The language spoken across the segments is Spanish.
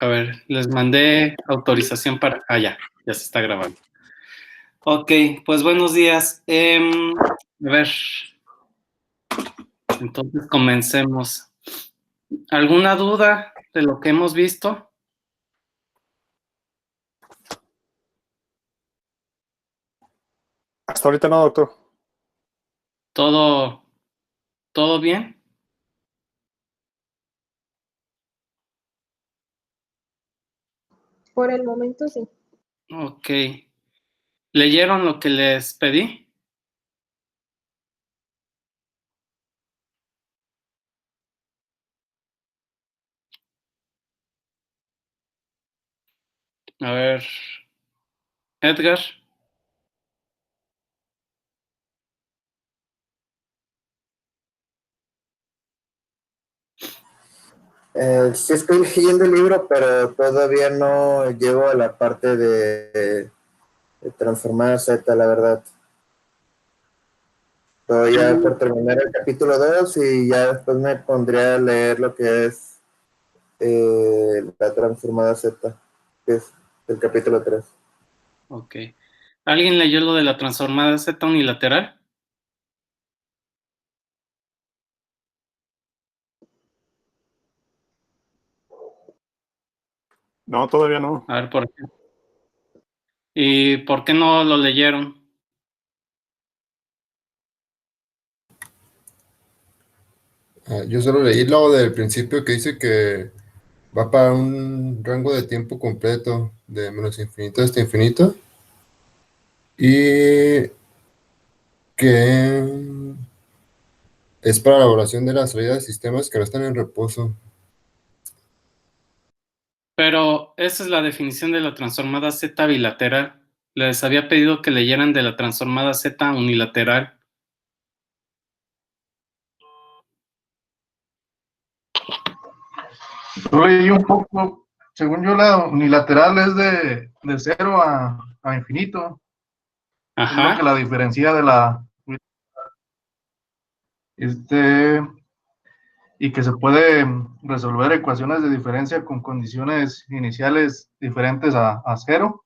A ver, les mandé autorización para... Ah, ya se está grabando. Ok, pues buenos días. A ver, entonces comencemos. ¿Alguna duda de lo que hemos visto? Hasta ahorita no, doctor. ¿Todo bien? Por el momento sí. Ok. ¿Leyeron lo que les pedí? A ver, Edgar. Sí estoy leyendo el libro, pero todavía no llego a la parte de transformar Z, la verdad. Todavía por terminar el capítulo 2 y ya después me pondré a leer lo que es la transformada Z, que es el capítulo 3. Ok. ¿Alguien leyó lo de la transformada Z unilateral? No, todavía no. A ver, ¿por qué? ¿Y por qué no lo leyeron? Yo solo leí lo del principio que dice que va para un rango de tiempo completo de menos infinito hasta infinito y que es para la elaboración de la salida de sistemas que no están en reposo. Pero esa es la definición de la transformada Z bilateral. Les había pedido que leyeran de la transformada Z unilateral. Yo leí un poco, según yo la unilateral es de 0 a infinito. Es lo que Ajá. la diferencia de la y que se puede resolver ecuaciones de diferencia con condiciones iniciales diferentes a 0.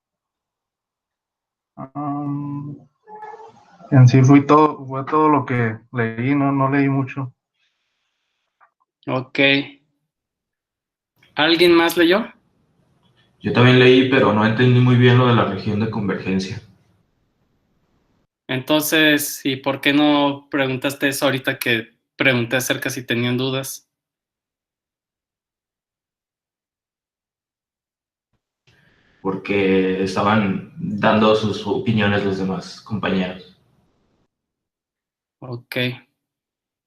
En sí fue todo lo que leí, no leí mucho. Ok. ¿Alguien más leyó? Yo también leí, pero no entendí muy bien lo de la región de convergencia. Entonces, ¿y por qué no preguntaste eso ahorita que pregunté acerca si tenían dudas? Porque estaban dando sus opiniones los demás compañeros. Ok.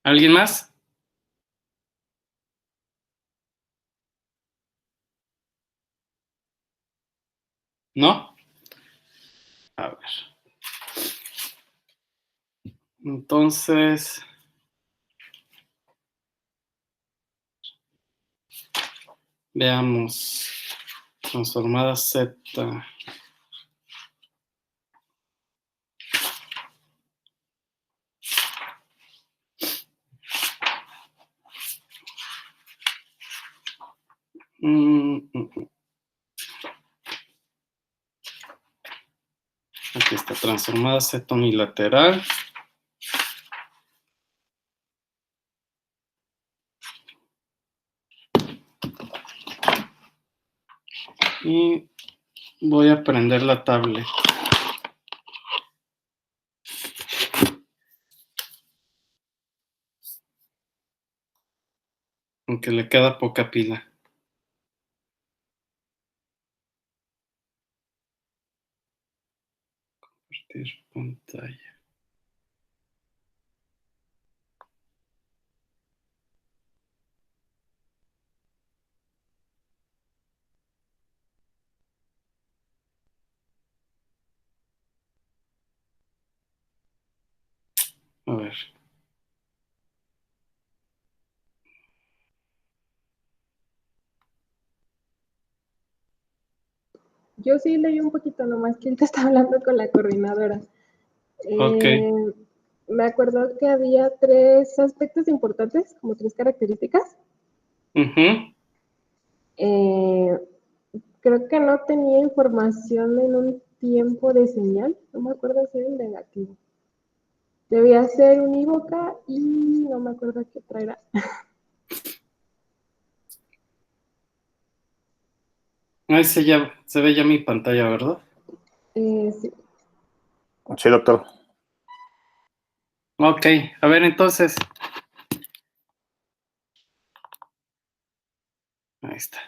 ¿Alguien más? ¿No? A ver. Entonces, veamos. Transformada Z. Aquí está, transformada Z unilateral. Y voy a prender la tablet. Aunque le queda poca pila. Compartir pantalla. A ver. Yo sí leí un poquito, nomás que ahorita está hablando con la coordinadora. Ok. Me acuerdo que había 3 aspectos importantes, como 3 características. creo que no tenía información en un tiempo de señal, no me acuerdo si era el negativo. Debía ser unívoca y no me acuerdo qué otra era. Ahí se ve ya mi pantalla, ¿verdad? Sí. Sí, doctor. Ok, a ver entonces. Ahí está.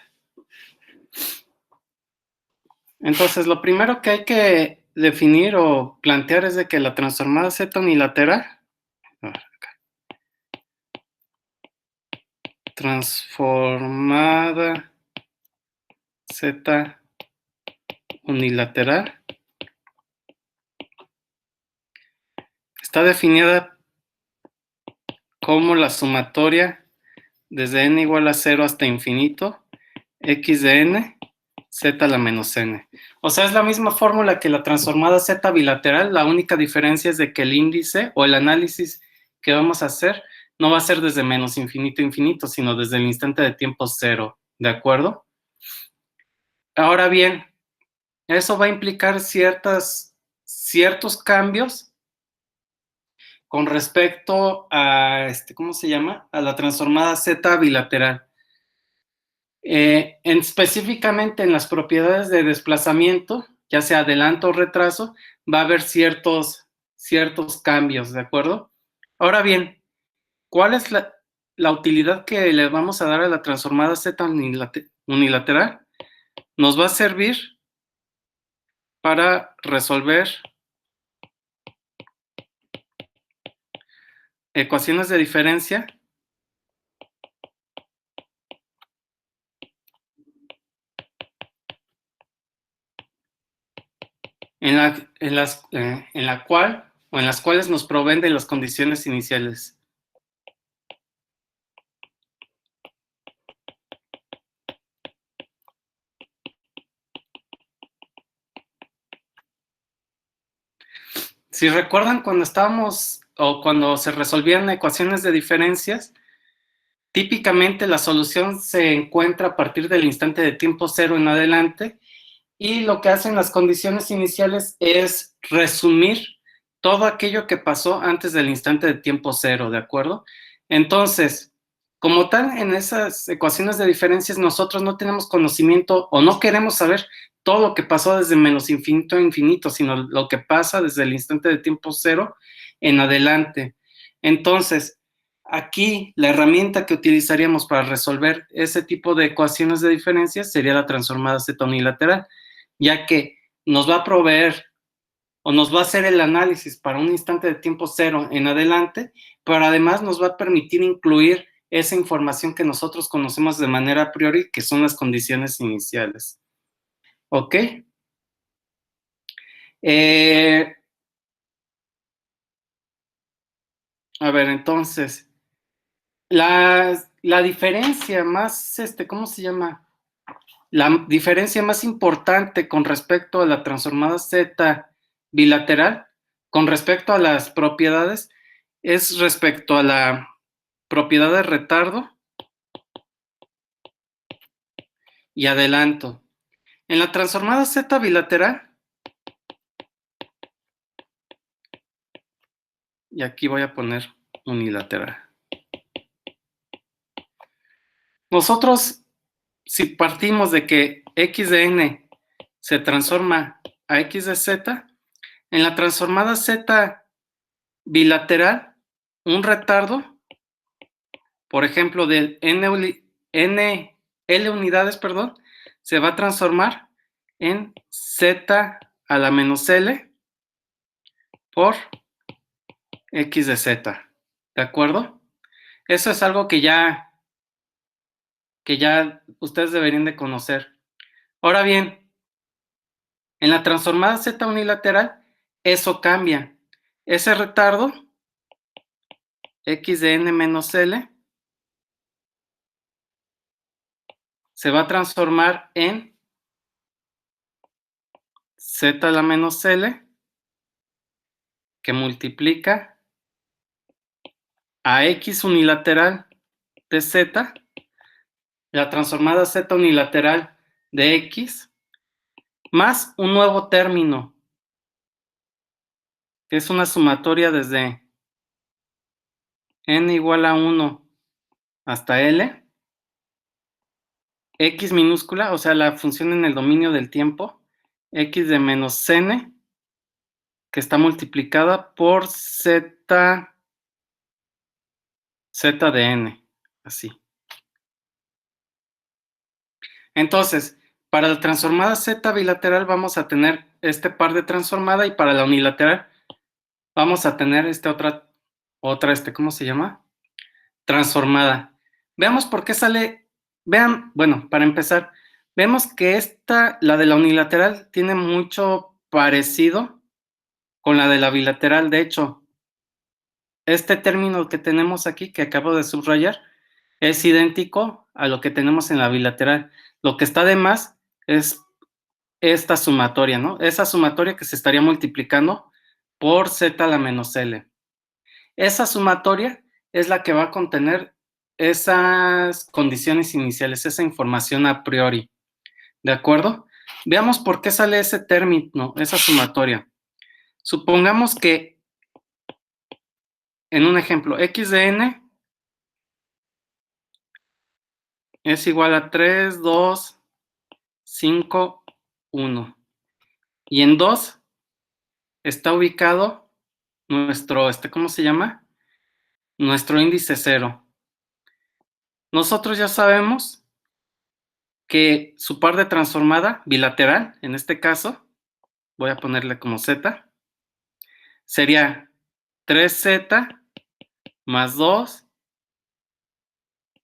Entonces, lo primero que hay que definir o plantear es de que la transformada Z unilateral, a ver, acá. Transformada Z unilateral está definida como la sumatoria desde n igual a 0 hasta infinito, x de n, z a la menos n. O sea, es la misma fórmula que la transformada Z bilateral, la única diferencia es de que el índice o el análisis que vamos a hacer no va a ser desde menos infinito a infinito, sino desde el instante de tiempo 0, ¿de acuerdo? Ahora bien, eso va a implicar ciertos cambios con respecto a, ¿cómo se llama? A la transformada Z bilateral. Específicamente en las propiedades de desplazamiento, ya sea adelanto o retraso, va a haber ciertos cambios, ¿de acuerdo? Ahora bien, ¿cuál es la utilidad que le vamos a dar a la transformada Z unilateral? Nos va a servir para resolver ecuaciones de diferencia en las cuales nos proveen de las condiciones iniciales. Si recuerdan cuando estábamos o cuando se resolvían ecuaciones de diferencias, típicamente la solución se encuentra a partir del instante de tiempo 0 en adelante, y lo que hacen las condiciones iniciales es resumir todo aquello que pasó antes del instante de tiempo 0, ¿de acuerdo? Entonces, como tal, en esas ecuaciones de diferencias nosotros no tenemos conocimiento o no queremos saber todo lo que pasó desde menos infinito a infinito, sino lo que pasa desde el instante de tiempo 0 en adelante. Entonces, aquí la herramienta que utilizaríamos para resolver ese tipo de ecuaciones de diferencias sería la transformada Z unilateral, ya que nos va a proveer o nos va a hacer el análisis para un instante de tiempo 0 en adelante, pero además nos va a permitir incluir esa información que nosotros conocemos de manera a priori, que son las condiciones iniciales. ¿Ok? A ver, entonces, la diferencia más, ¿cómo se llama? La diferencia más importante con respecto a la transformada Z bilateral, con respecto a las propiedades, es respecto a la propiedad de retardo y adelanto. En la transformada Z bilateral, y aquí voy a poner unilateral. Nosotros, si partimos de que x de n se transforma a x de z, en la transformada Z bilateral, un retardo, por ejemplo, de L unidades, perdón, se va a transformar en Z a la menos L por X de Z. ¿De acuerdo? Eso es algo que ya ustedes deberían de conocer. Ahora bien, en la transformada Z unilateral, eso cambia. Ese retardo, X de N menos L, se va a transformar en Z a la menos L, que multiplica a X unilateral de Z. La transformada Z unilateral de x más un nuevo término, que es una sumatoria desde n igual a 1 hasta L, x minúscula, o sea, la función en el dominio del tiempo, x de menos n, que está multiplicada por z de n, así. Entonces, para la transformada z bilateral vamos a tener este par de transformada y para la unilateral vamos a tener ¿cómo se llama? Transformada. Veamos por qué sale, vean, bueno, para empezar, vemos que la de la unilateral tiene mucho parecido con la de la bilateral. De hecho, este término que tenemos aquí, que acabo de subrayar, es idéntico a lo que tenemos en la bilateral. Lo que está de más es esta sumatoria, ¿no? Esa sumatoria que se estaría multiplicando por z a la menos L. Esa sumatoria es la que va a contener esas condiciones iniciales, esa información a priori. ¿De acuerdo? Veamos por qué sale ese término, esa sumatoria. Supongamos que, en un ejemplo, x de n es igual a 3, 2, 5, 1. Y en 2 está ubicado nuestro, ¿cómo se llama? Nuestro índice 0. Nosotros ya sabemos que su par de transformada bilateral, en este caso, voy a ponerle como z, sería 3z más 2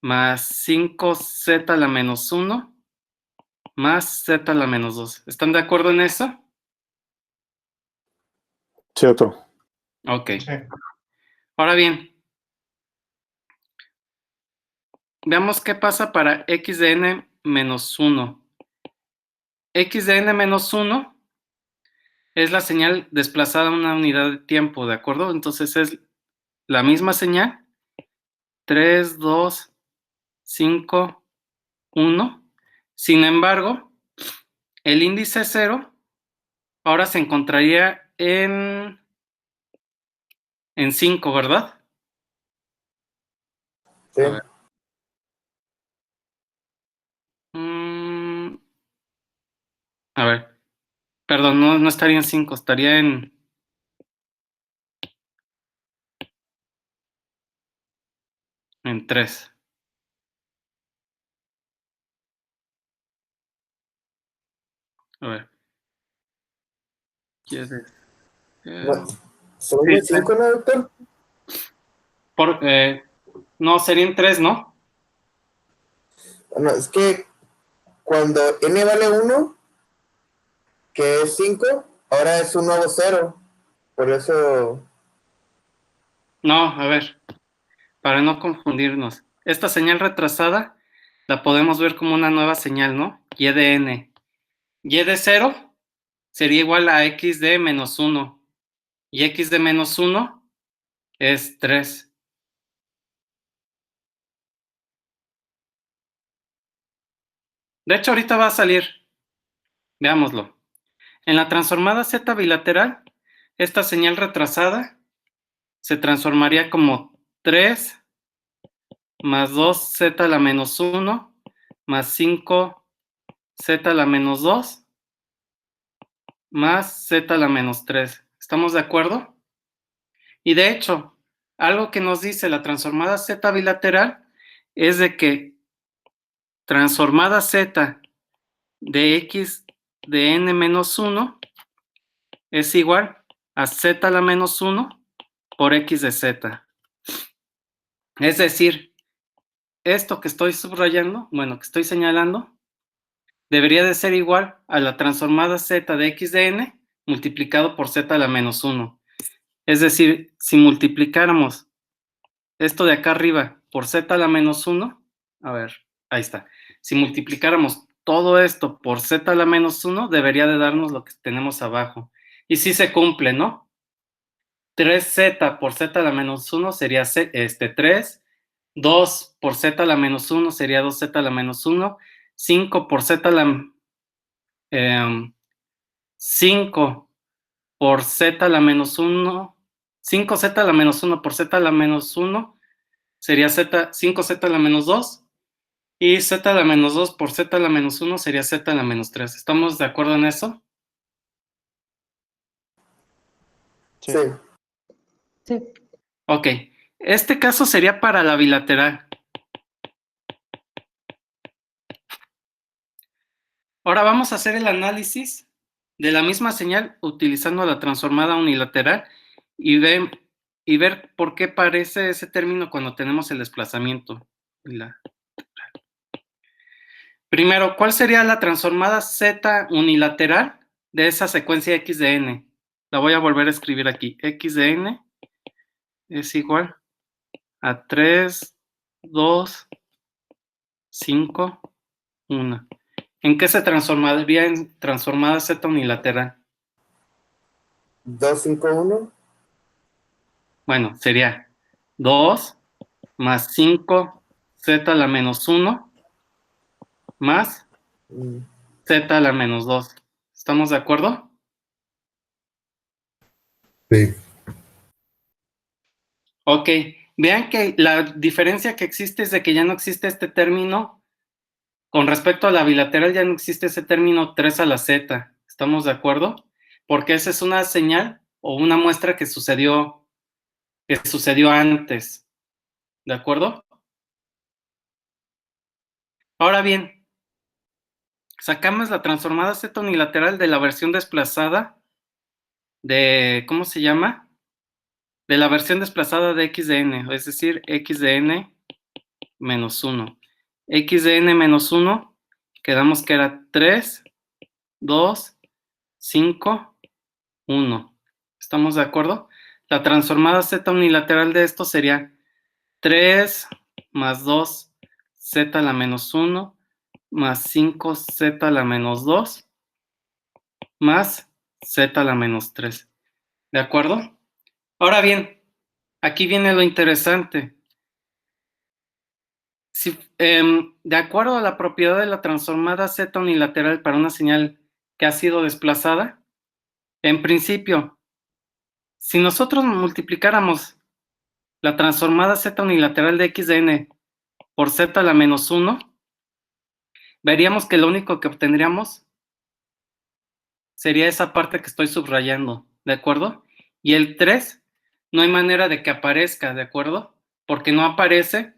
más 5z a la menos 1 más z a la menos 2. ¿Están de acuerdo en eso? Sí, doctor. Ok. Sí. Ahora bien, veamos qué pasa para x de n menos 1. X de n menos 1 es la señal desplazada a una unidad de tiempo, ¿de acuerdo? Entonces es la misma señal, 3, 2, 5, 1. Sin embargo, el índice 0 ahora se encontraría en 5, ¿verdad? Sí. A ver. A ver, perdón, no estaría en 5, estaría en 3. A ver. ¿Quieres? No, ¿son de Sí, 5, no, doctor? no, sería en 3, ¿no? No, es que cuando n vale 1, que es 5, ahora es un nuevo 0. Por eso, No, a ver, para no confundirnos. Esta señal retrasada la podemos ver como una nueva señal, ¿no? Y de n. Y de 0 sería igual a x de menos 1. Y x de menos 1 es 3. De hecho, ahorita va a salir. Veámoslo. En la transformada z bilateral, esta señal retrasada se transformaría como 3 más 2z a la menos 1 más 5z a la menos 2 más z a la menos 3. ¿Estamos de acuerdo? Y de hecho, algo que nos dice la transformada z bilateral es de que transformada z de x de n menos 1 es igual a z a la menos 1 por x de z. Es decir, esto que estoy subrayando, bueno, que estoy señalando, debería de ser igual a la transformada z de x de n multiplicado por z a la menos 1. Es decir, si multiplicáramos esto de acá arriba por z a la menos 1, a ver, ahí está. Si multiplicáramos todo esto por z a la menos 1, debería de darnos lo que tenemos abajo. Y sí se cumple, ¿no? 3z por z a la menos 1 sería 3, 2 por z a la menos 1 sería 2z a la menos 1, 5 por z a la 5 por z a la menos 1, 5z a la menos 1 por z a la menos 1 sería 5z a la menos 2, y z a la menos 2 por z a la menos 1 sería z a la menos 3. ¿Estamos de acuerdo en eso? Sí. Sí. Sí. Ok, este caso sería para la bilateral. Ahora vamos a hacer el análisis de la misma señal utilizando la transformada unilateral y ver por qué aparece ese término cuando tenemos el desplazamiento. Primero, ¿cuál sería la transformada z unilateral de esa secuencia x de n? La voy a volver a escribir aquí. X de n es igual a 3, 2, 5, 1. ¿En qué se transformaría en transformada z unilateral? 2, 5, 1. Bueno, sería 2 más 5 z a la menos 1 más z a la menos 2. ¿Estamos de acuerdo? Sí. Ok, vean que la diferencia que existe es de que ya no existe este término, con respecto a la bilateral ya no existe ese término 3 a la z. ¿Estamos de acuerdo? Porque esa es una señal o una muestra que sucedió antes. ¿De acuerdo? Ahora bien, sacamos la transformada z unilateral de la versión desplazada de, ¿cómo se llama? De la versión desplazada de x de n, es decir, x de n menos 1. X de n menos 1, quedamos que era 3, 2, 5, 1. ¿Estamos de acuerdo? La transformada z unilateral de esto sería 3 más 2 z a la menos 1 más 5 z a la menos 2 más z a la menos 3. ¿De acuerdo? Ahora bien, aquí viene lo interesante. Si, de acuerdo a la propiedad de la transformada z unilateral para una señal que ha sido desplazada, en principio, si nosotros multiplicáramos la transformada z unilateral de x de n por z a la menos 1, veríamos que lo único que obtendríamos sería esa parte que estoy subrayando, ¿de acuerdo? Y el 3 no hay manera de que aparezca, ¿de acuerdo? Porque no aparece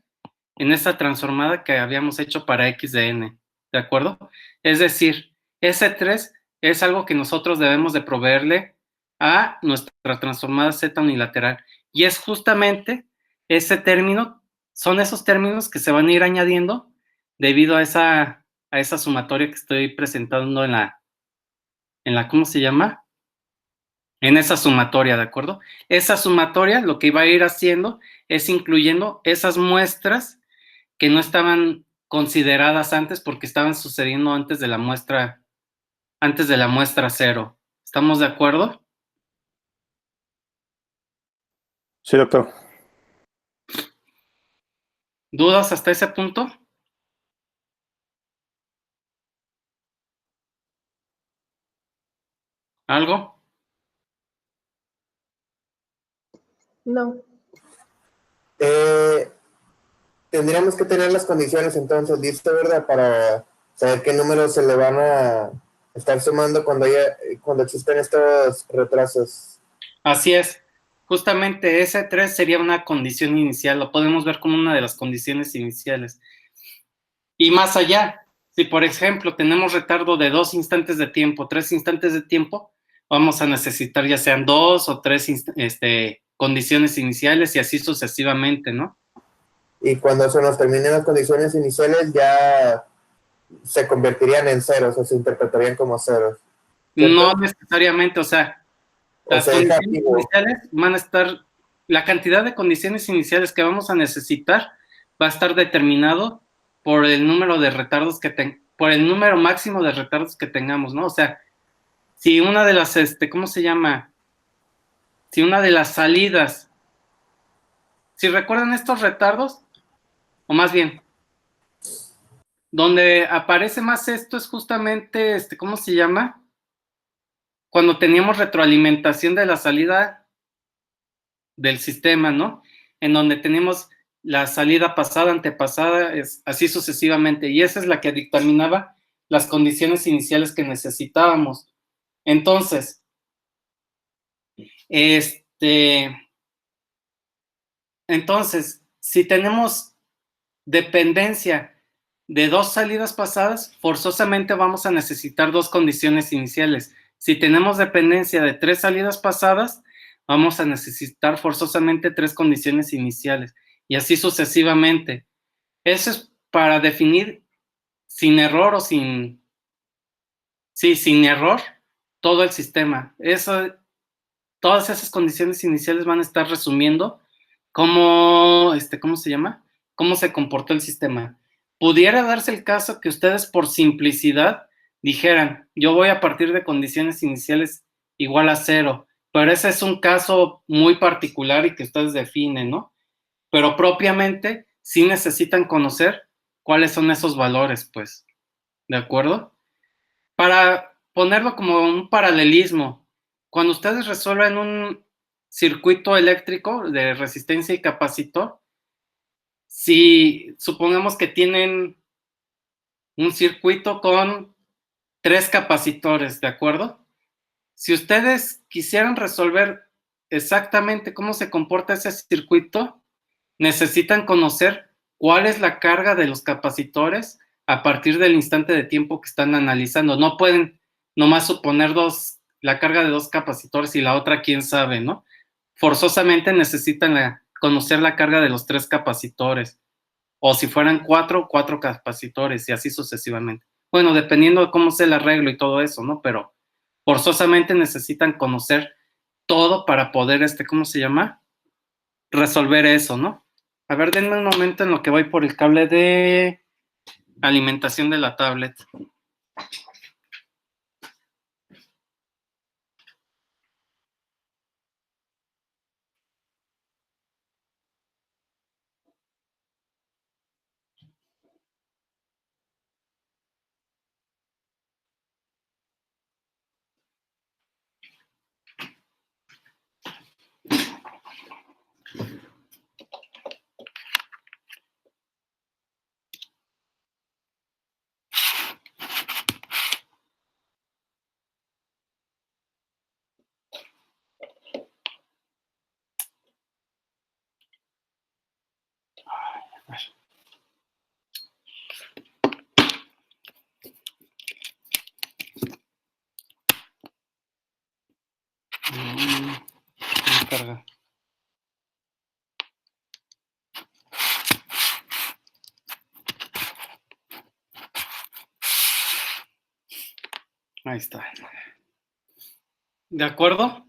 en esa transformada que habíamos hecho para x de n, ¿de acuerdo? Es decir, ese 3 es algo que nosotros debemos de proveerle a nuestra transformada z unilateral. Y es justamente ese término, son esos términos que se van a ir añadiendo debido a esa sumatoria que estoy presentando en la, ¿cómo se llama? En esa sumatoria, ¿de acuerdo? Esa sumatoria lo que va a ir haciendo es incluyendo esas muestras que no estaban consideradas antes porque estaban sucediendo antes de la muestra cero. ¿Estamos de acuerdo? Sí, doctor. ¿Dudas hasta ese punto? ¿Algo? No. Tendríamos que tener las condiciones entonces, ¿listo, verdad? Para saber qué números se le van a estar sumando cuando existen estos retrasos. Así es. Justamente ese 3 sería una condición inicial, lo podemos ver como una de las condiciones iniciales. Y más allá, si por ejemplo tenemos retardo de 2 instantes de tiempo, 3 instantes de tiempo, vamos a necesitar ya sean 2 o 3 condiciones iniciales y así sucesivamente, ¿no? Y cuando se nos terminen las condiciones iniciales ya se convertirían en ceros o se interpretarían como ceros. ¿Cierto? No necesariamente, o sea, las condiciones iniciales van a estar, la cantidad de condiciones iniciales que vamos a necesitar va a estar determinado por el número de retardos por el número máximo de retardos que tengamos, ¿no? O sea, si una de las, ¿cómo se llama? Si una de las salidas, si recuerdan estos retardos, o más bien, Donde aparece más esto es justamente, ¿cómo se llama? Cuando teníamos retroalimentación de la salida del sistema, ¿no? En donde tenemos la salida pasada, antepasada, así sucesivamente. Y esa es la que dictaminaba las condiciones iniciales que necesitábamos. Entonces, si tenemos dependencia de dos salidas pasadas, forzosamente vamos a necesitar dos condiciones iniciales. Si tenemos dependencia de tres salidas pasadas, vamos a necesitar forzosamente tres condiciones iniciales, y así sucesivamente. Eso es para definir sin error o sin error todo el sistema. Todas esas condiciones iniciales van a estar resumiendo cómo se llama? Cómo se comportó el sistema. Pudiera darse el caso que ustedes por simplicidad dijeran, yo voy a partir de condiciones iniciales igual a 0, pero ese es un caso muy particular y que ustedes definen, ¿no? Pero propiamente sí necesitan conocer cuáles son esos valores, pues, ¿de acuerdo? Para ponerlo como un paralelismo, cuando ustedes resuelven un circuito eléctrico de resistencia y capacitor, si supongamos que tienen un circuito con 3 capacitores, ¿de acuerdo? Si ustedes quisieran resolver exactamente cómo se comporta ese circuito, necesitan conocer cuál es la carga de los capacitores a partir del instante de tiempo que están analizando. No pueden nomás suponer la carga de dos capacitores y la otra quién sabe, ¿no? Forzosamente necesitan conocer la carga de los 3 capacitores. O si fueran 4 capacitores y así sucesivamente. Bueno, dependiendo de cómo sea el arreglo y todo eso, ¿no? Pero forzosamente necesitan conocer todo para poder, ¿cómo se llama? Resolver eso, ¿no? A ver, denme un momento en lo que voy por el cable de alimentación de la tablet. Carga. Ahí está. ¿De acuerdo?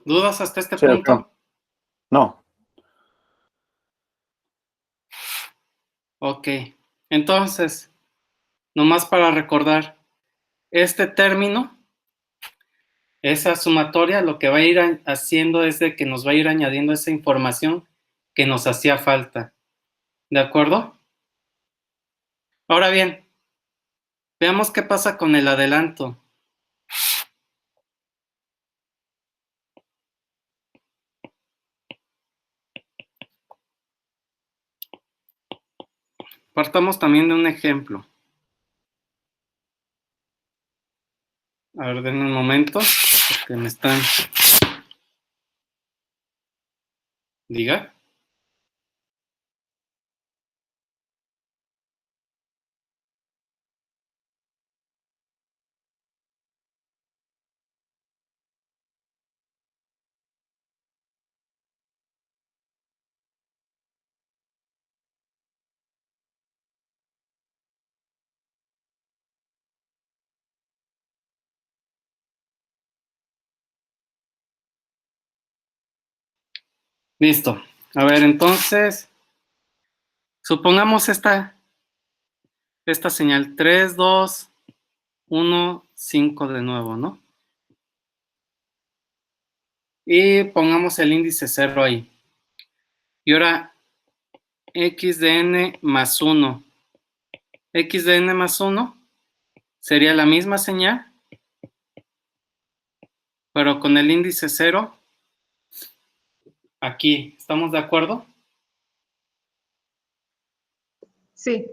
¿Dudas hasta este Sí, punto? doctor. No. Ok. Entonces, nomás para recordar, este término, esa sumatoria, lo que va a ir haciendo es de que nos va a ir añadiendo esa información que nos hacía falta. ¿De acuerdo? Ahora bien, veamos qué pasa con el adelanto. Partamos también de un ejemplo. A ver, denme un momento, porque me están... Diga. Listo. A ver, entonces, supongamos esta señal 3, 2, 1, 5 de nuevo, ¿no? Y pongamos el índice 0 ahí. Y ahora x de n más 1. X de n más 1 sería la misma señal, pero con el índice 0 aquí. ¿Estamos de acuerdo? Sí.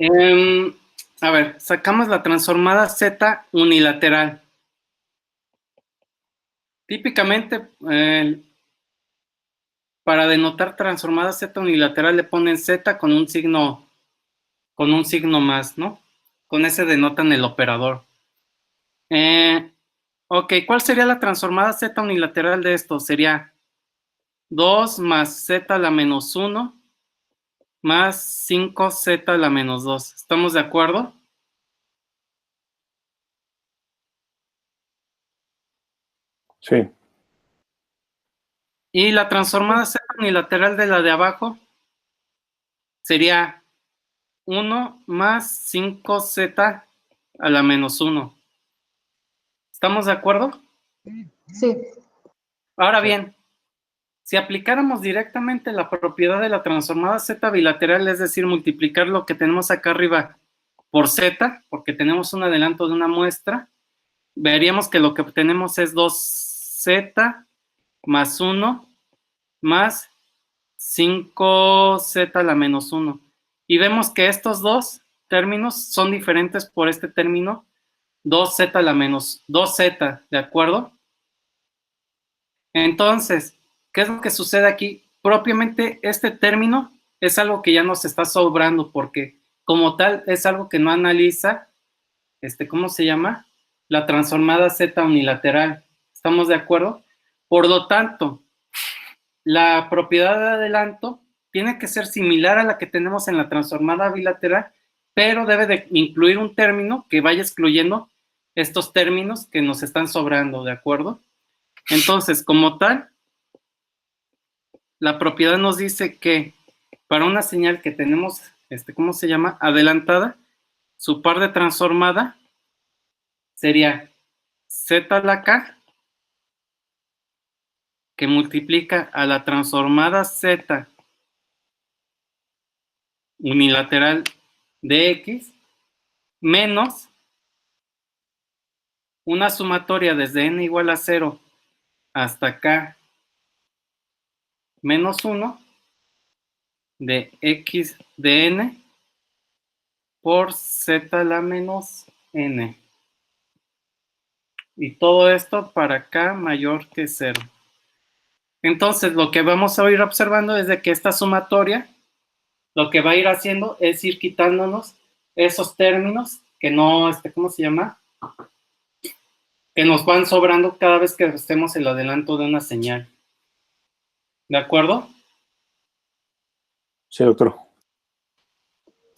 A ver, sacamos la transformada Z unilateral. Típicamente, para denotar transformada Z unilateral le ponen Z con un signo más, ¿no? Con ese denotan el operador. Ok, ¿cuál sería la transformada Z unilateral de esto? Sería 2 más Z a la menos 1 más 5Z a la menos 2. ¿Estamos de acuerdo? Sí. Y la transformada Z unilateral de la de abajo sería 1 más 5Z a la menos 1. ¿Estamos de acuerdo? Sí. Ahora bien, si aplicáramos directamente la propiedad de la transformada Z bilateral, es decir, multiplicar lo que tenemos acá arriba por Z, porque tenemos un adelanto de una muestra, veríamos que lo que obtenemos es 2Z más 1 más 5Z a la menos 1. Y vemos que estos dos términos son diferentes por este término 2Z a la menos 2Z, ¿de acuerdo? Entonces, ¿qué es lo que sucede aquí? Propiamente este término es algo que ya nos está sobrando porque como tal es algo que no analiza, ¿cómo se llama? La transformada Z unilateral. ¿Estamos de acuerdo? Por lo tanto, la propiedad de adelanto tiene que ser similar a la que tenemos en la transformada bilateral, pero debe de incluir un término que vaya excluyendo estos términos que nos están sobrando, ¿de acuerdo? Entonces, como tal, la propiedad nos dice que para una señal que tenemos, ¿cómo se llama? Adelantada, su par de transformada sería Z a la K, que multiplica a la transformada Z unilateral de X, menos una sumatoria desde n igual a 0 hasta K menos 1 de X de n por Z a la menos n. Y todo esto para K mayor que 0. Entonces, lo que vamos a ir observando es de que esta sumatoria, lo que va a ir haciendo es ir quitándonos esos términos que no, ¿cómo se llama? Que nos van sobrando cada vez que hacemos el adelanto de una señal. ¿De acuerdo? Sí, doctor.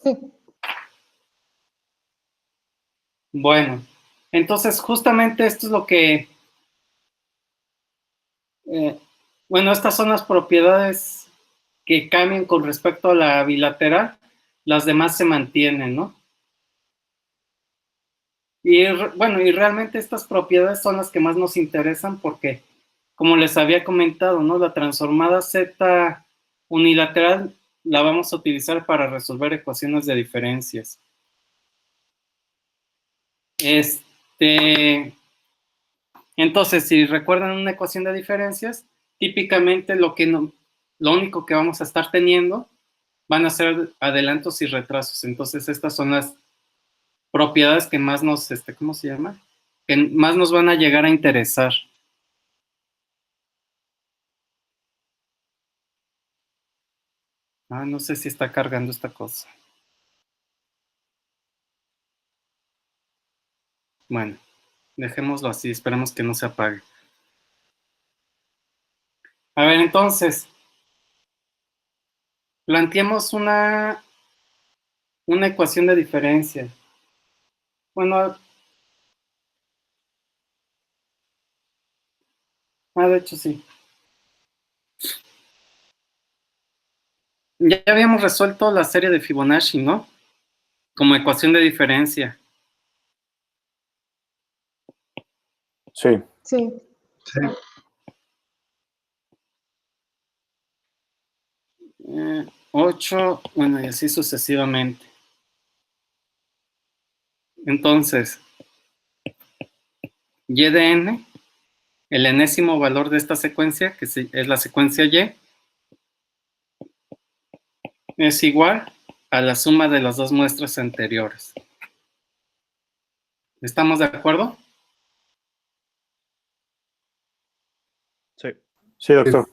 Sí. Bueno, entonces justamente esto es lo que, bueno, estas son las propiedades que cambian con respecto a la bilateral, las demás se mantienen, ¿no? Y bueno, y realmente estas propiedades son las que más nos interesan porque, como les había comentado, ¿no? La transformada Z unilateral la vamos a utilizar para resolver ecuaciones de diferencias. Entonces, si recuerdan una ecuación de diferencias, típicamente lo único que vamos a estar teniendo van a ser adelantos y retrasos. Entonces, estas son las propiedades que más nos, ¿cómo se llama? Que más nos van a llegar a interesar. No sé si está cargando esta cosa. Bueno, dejémoslo así, esperemos que no se apague. A ver, entonces, planteemos una ecuación de diferencia. Bueno, de hecho sí. Ya habíamos resuelto la serie de Fibonacci, ¿no? Como ecuación de diferencia. Sí. Sí. Sí. 8, bueno, y así sucesivamente. Entonces, y de n, el enésimo valor de esta secuencia, que es la secuencia y, es igual a la suma de las dos muestras anteriores. ¿Estamos de acuerdo? Sí. Sí, doctor.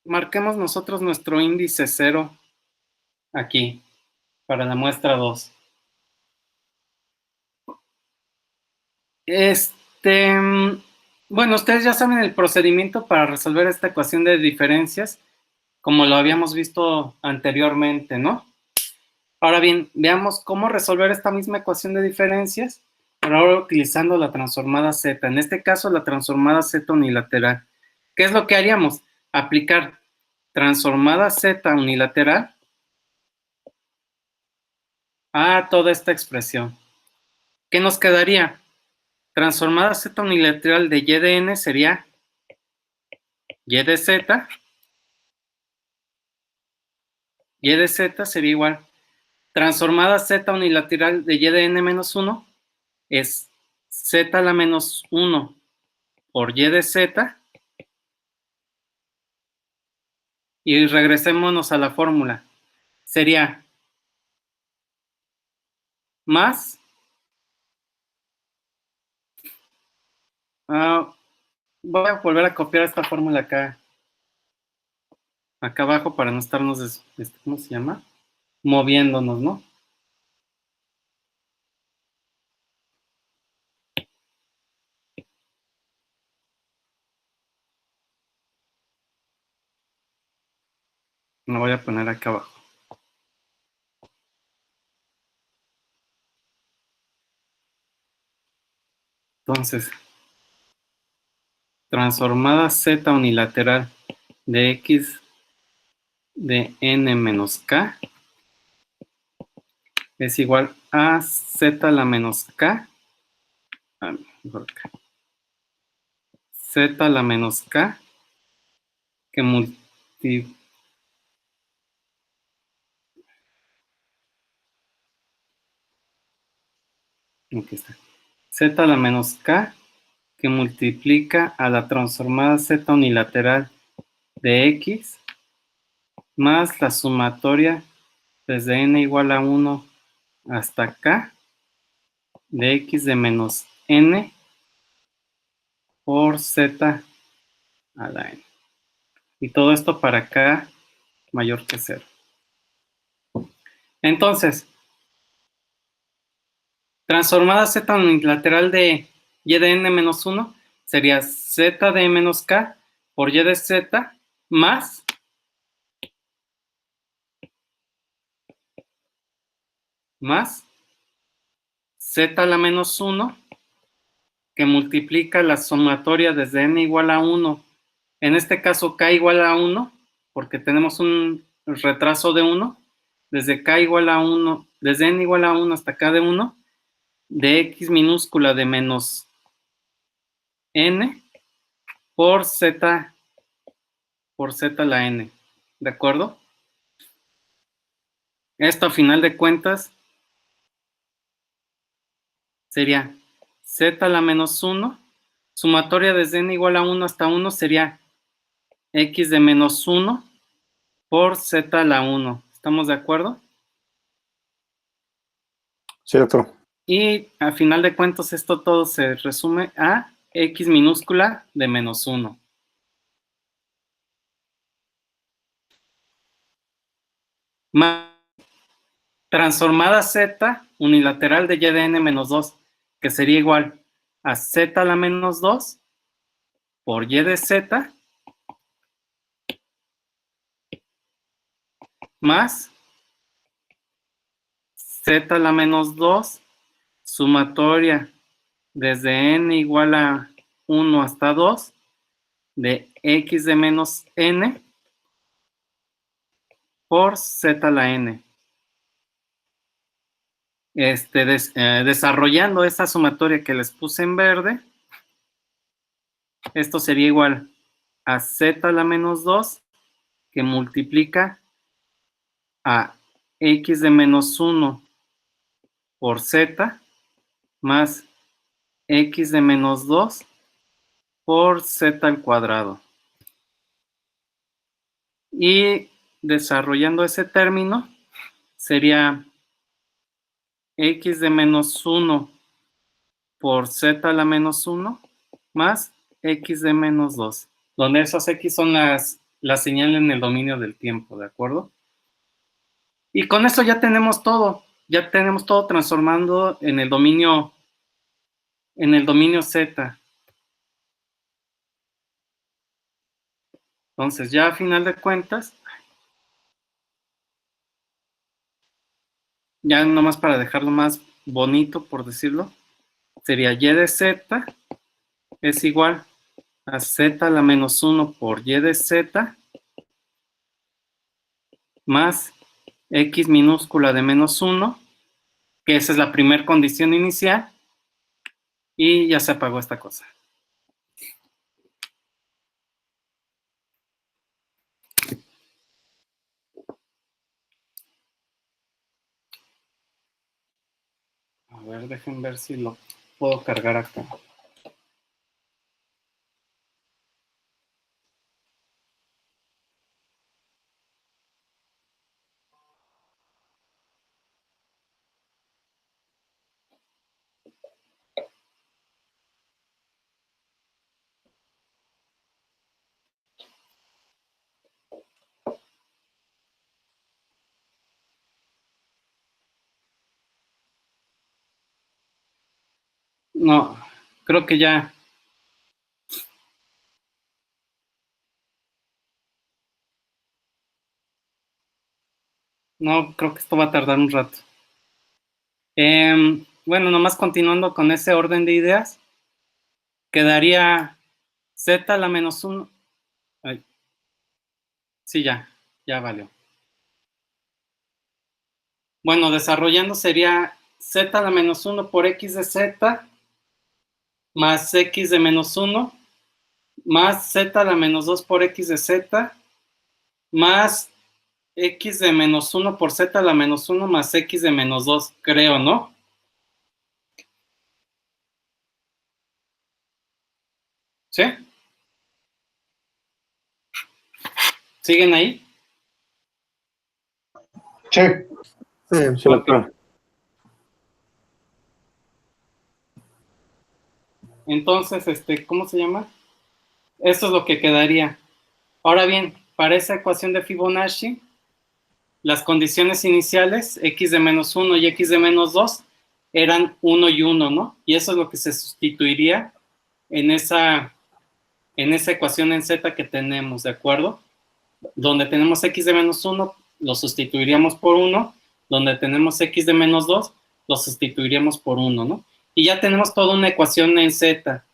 Marquemos nosotros nuestro índice 0 aquí, para la muestra 2. Bueno, ustedes ya saben el procedimiento para resolver esta ecuación de diferencias, como lo habíamos visto anteriormente, ¿no? Ahora bien, veamos cómo resolver esta misma ecuación de diferencias, pero ahora utilizando la transformada Z. En este caso, la transformada Z unilateral. ¿Qué es lo que haríamos? Aplicar transformada Z unilateral a toda esta expresión. ¿Qué nos quedaría? Transformada Z unilateral de y de n sería y de z. Y de z sería igual. Transformada Z unilateral de y de n menos 1 es z a la menos 1 por y de z. Y regresémonos a la fórmula. Sería más. Voy a volver a copiar esta fórmula acá abajo para no estarnos, ¿cómo se llama? Moviéndonos, ¿no? Lo voy a poner acá abajo. Entonces, transformada Z unilateral de X de N menos K es igual a Z a la menos K. Mejor acá. Z a la menos K que aquí está. Z a la menos K que multiplica a la transformada Z unilateral de X más la sumatoria desde N igual a 1 hasta K de X de menos N por Z a la N. Y todo esto para K mayor que 0. Entonces, transformada Z unilateral de y de n menos 1 sería Z de menos K por y de Z más Z a la menos 1 que multiplica la sumatoria desde n igual a 1. En este caso K igual a 1 porque tenemos un retraso de 1. Desde K igual a 1, desde n igual a 1 hasta K de 1, de X minúscula de menos N por Z a la N. ¿De acuerdo? Esto a final de cuentas sería Z a la menos 1. Sumatoria desde n igual a 1 hasta 1 sería X de menos 1 por Z a la 1. ¿Estamos de acuerdo? Sí, doctor. Y a final de cuentas esto todo se resume a X minúscula de menos 1. Más transformada Z unilateral de y de n menos 2, que sería igual a Z a la menos 2 por y de Z más Z a la menos 2 sumatoria desde n igual a 1 hasta 2 de X de menos N por Z a la N. Desarrollando esta sumatoria que les puse en verde, esto sería igual a z a la menos 2 que multiplica a x de menos 1 por z más x de menos 2 por z al cuadrado. Y desarrollando ese término, sería x de menos 1 por z a la menos 1 más x de menos 2, donde esas x son las señales en el dominio del tiempo, ¿de acuerdo? Y con esto ya tenemos todo transformando en el dominio z. Entonces, ya a final de cuentas, ya nomás para dejarlo más bonito, por decirlo, sería y de z es igual a z a la menos 1 por y de z más x minúscula de menos 1, que esa es la primera condición inicial, y ya se apagó esta cosa. A ver, dejen ver si lo puedo cargar acá. No, creo que ya. No, creo que esto va a tardar un rato. Bueno, nomás continuando con ese orden de ideas, quedaría z a la menos 1. Ay. Sí, ya valió. Bueno, desarrollando sería z a la menos 1 por x de z más x de menos 1 más z a la menos 2 por x de z más x de menos 1 por z a la menos 1 más x de menos 2, creo, ¿no? ¿Sí? ¿Siguen ahí? Sí. Sí, doctor. Entonces, ¿cómo se llama? Esto es lo que quedaría. Ahora bien, para esa ecuación de Fibonacci, las condiciones iniciales, x de menos 1 y x de menos 2, eran 1 y 1, ¿no? Y eso es lo que se sustituiría en esa ecuación en z que tenemos, ¿de acuerdo? Donde tenemos x de menos 1, lo sustituiríamos por 1. Donde tenemos x de menos 2, lo sustituiríamos por 1, ¿no? Y ya tenemos toda una ecuación en z.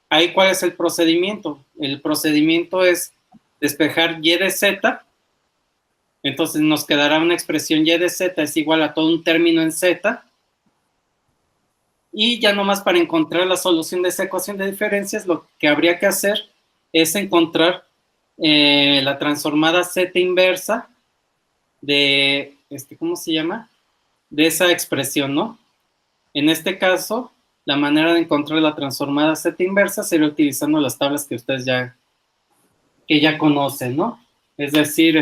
Ahí, ¿cuál es el procedimiento? El procedimiento es despejar y de z. Entonces nos quedará una expresión y de z es igual a todo un término en z. Y ya nomás para encontrar la solución de esa ecuación de diferencias, lo que habría que hacer es encontrar la transformada z inversa de, ¿cómo se llama? De esa expresión, ¿no? En este caso, la manera de encontrar la transformada z inversa sería utilizando las tablas que ustedes ya conocen, ¿no? Es decir,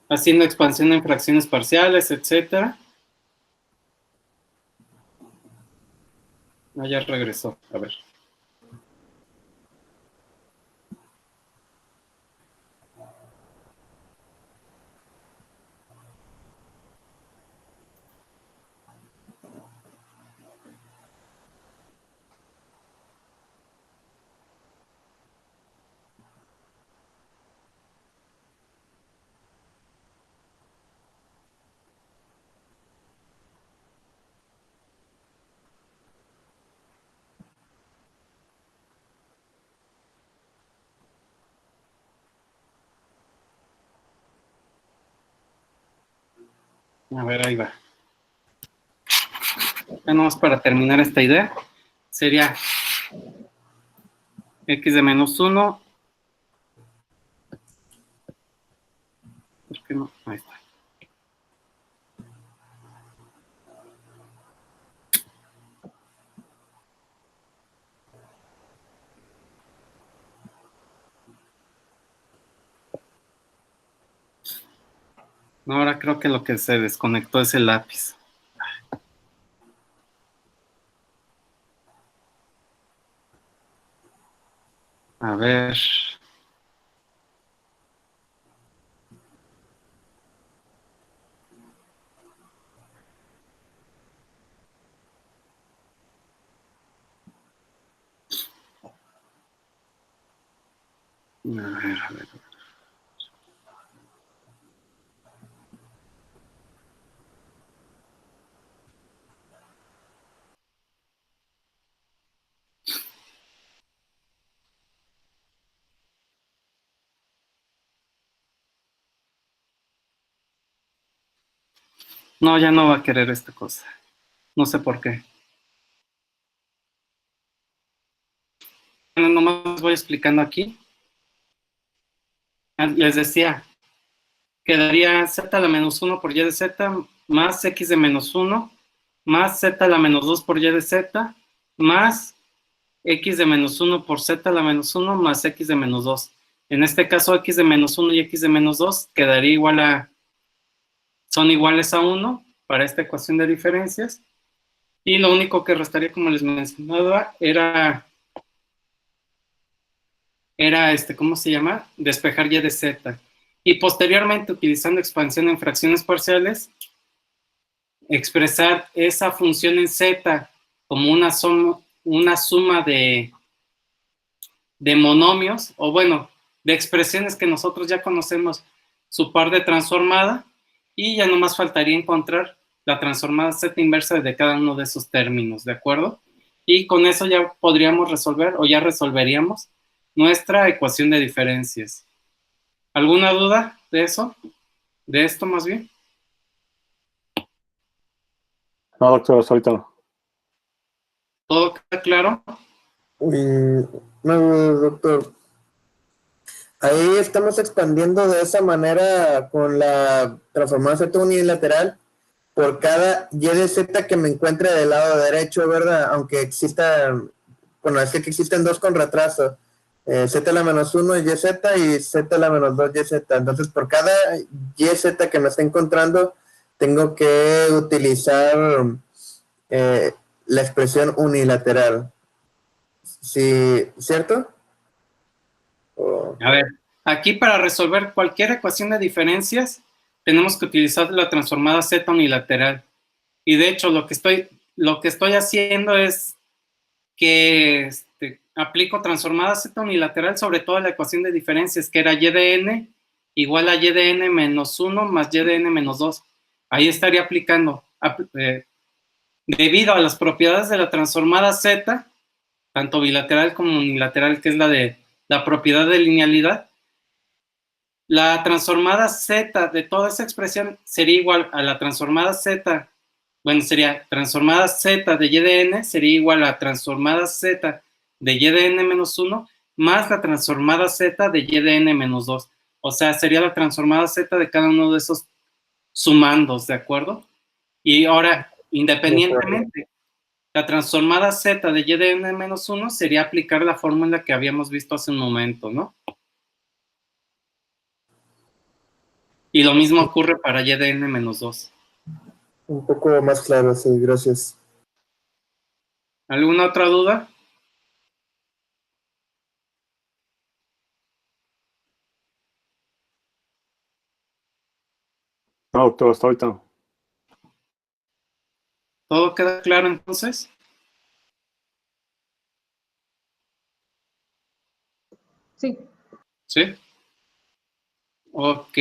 haciendo expansión en fracciones parciales, etcétera. Ah, ya regresó, a ver. A ver, ahí va. Ya nomás para terminar esta idea, sería X de menos 1. ¿Por qué no? Ahí está. No, ahora creo que lo que se desconectó es el lápiz. A ver. A ver. No, ya no va a querer esta cosa. No sé por qué. Bueno, nomás voy explicando aquí. Les decía, quedaría z a la menos 1 por y de z más x de menos 1 más z a la menos 2 por y de z más x de menos 1 por z a la menos 1 más x de menos 2. En este caso, x de menos 1 y x de menos 2 quedaría igual a, son iguales a 1 para esta ecuación de diferencias. Y lo único que restaría, como les mencionaba, era ¿cómo se llama? Despejar y de z. Y posteriormente, utilizando expansión en fracciones parciales, expresar esa función en z como una suma de monomios, o bueno, de expresiones que nosotros ya conocemos su par de transformada, y ya nomás faltaría encontrar la transformada z inversa de cada uno de esos términos, ¿de acuerdo? Y con eso ya podríamos resolver, o ya resolveríamos, nuestra ecuación de diferencias. ¿Alguna duda de eso? ¿De esto más bien? No, doctor, ahorita no. ¿Todo queda claro? No, doctor. Ahí estamos expandiendo de esa manera con la transformada z unilateral por cada y de z que me encuentre del lado derecho, ¿verdad? Aunque exista, bueno, es que existen dos con retraso. Z a la menos 1 y z y z a la menos 2 y z. Entonces, por cada y z que me esté encontrando, tengo que utilizar la expresión unilateral. ¿Sí? ¿Cierto? A ver, aquí para resolver cualquier ecuación de diferencias, tenemos que utilizar la transformada z unilateral. Y de hecho, lo que estoy haciendo es que aplico transformada z unilateral sobre toda la ecuación de diferencias, que era y de n igual a y de n menos 1 más y de n menos 2. Ahí estaría aplicando, debido a las propiedades de la transformada z, tanto bilateral como unilateral, que es la de la propiedad de linealidad, la transformada z de toda esa expresión sería igual a la transformada z, bueno, sería transformada z de y de n, sería igual a transformada z de y de n menos 1, más la transformada z de y de n menos 2. O sea, sería la transformada z de cada uno de esos sumandos, ¿de acuerdo? Y ahora, independientemente, la transformada z de y de n menos 1 sería aplicar la fórmula que habíamos visto hace un momento, ¿no? Y lo mismo ocurre para y de n menos 2. Un poco más claro, sí, gracias. ¿Alguna otra duda? No, doctor, hasta ahorita no. ¿Todo queda claro entonces? Sí. ¿Sí? Ok.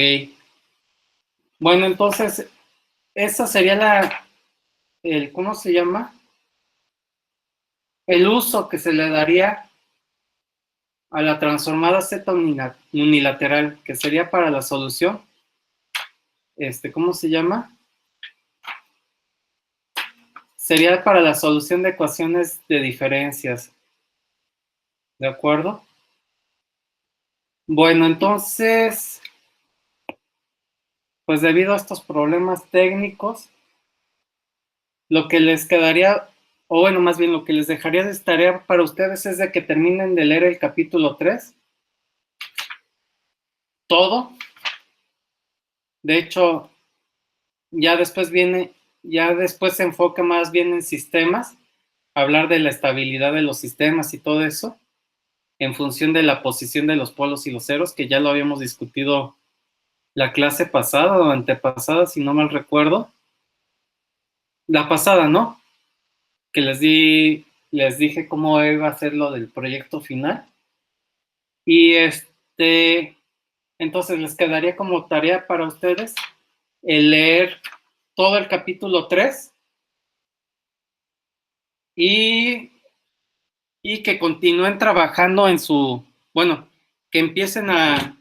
Bueno, entonces, esa sería ¿cómo se llama? El uso que se le daría a la transformada z unilateral, que sería para la solución, ¿cómo se llama? Sería para la solución de ecuaciones de diferencias. ¿De acuerdo? Bueno, entonces, pues debido a estos problemas técnicos, lo que les quedaría, o bueno, más bien lo que les dejaría de tarea para ustedes es de que terminen de leer el capítulo 3, todo. De hecho, ya después se enfoca más bien en sistemas, hablar de la estabilidad de los sistemas y todo eso, en función de la posición de los polos y los ceros, que ya lo habíamos discutido la clase pasada o antepasada, si no mal recuerdo. La pasada, ¿no? Que les dije cómo iba a ser lo del proyecto final. Y entonces les quedaría como tarea para ustedes el leer todo el capítulo 3 y, y que continúen trabajando bueno, que empiecen a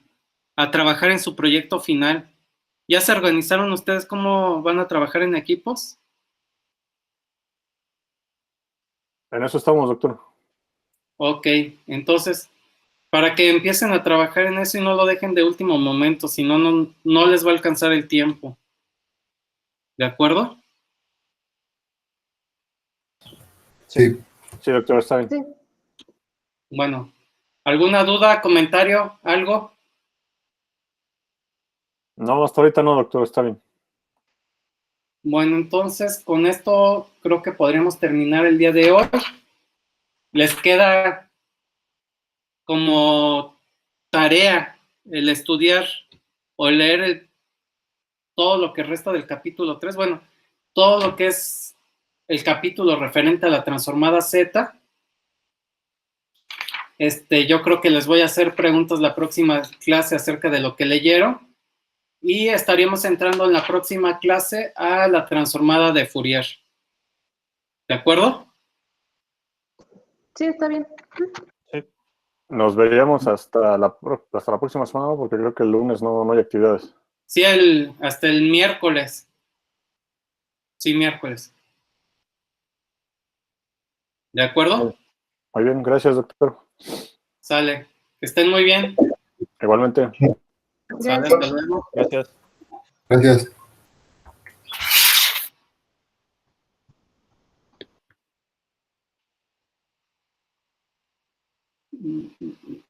trabajar en su proyecto final. ¿Ya se organizaron ustedes cómo van a trabajar en equipos? En eso estamos, doctor. Ok, entonces, para que empiecen a trabajar en eso y no lo dejen de último momento, si no, no les va a alcanzar el tiempo. ¿De acuerdo? Sí. Sí, doctor, está bien. Sí, Bueno, ¿alguna duda, comentario, algo? No, hasta ahorita no, doctor, está bien. Bueno, entonces con esto creo que podríamos terminar el día de hoy. Les queda como tarea el estudiar o leer todo lo que resta del capítulo 3. Bueno, todo lo que es el capítulo referente a la transformada Z. Yo creo que les voy a hacer preguntas la próxima clase acerca de lo que leyeron y estaríamos entrando en la próxima clase a la transformada de Fourier. ¿De acuerdo? sí, está bien. Sí. Nos veríamos hasta la próxima semana, porque creo que el lunes no hay actividades. Sí, hasta el miércoles. Sí, miércoles. ¿De acuerdo? Muy bien, gracias, doctor. Sale. Que estén muy bien. Igualmente. Sale, Gracias. hasta luego. Gracias. Gracias. Mm, mm, mm.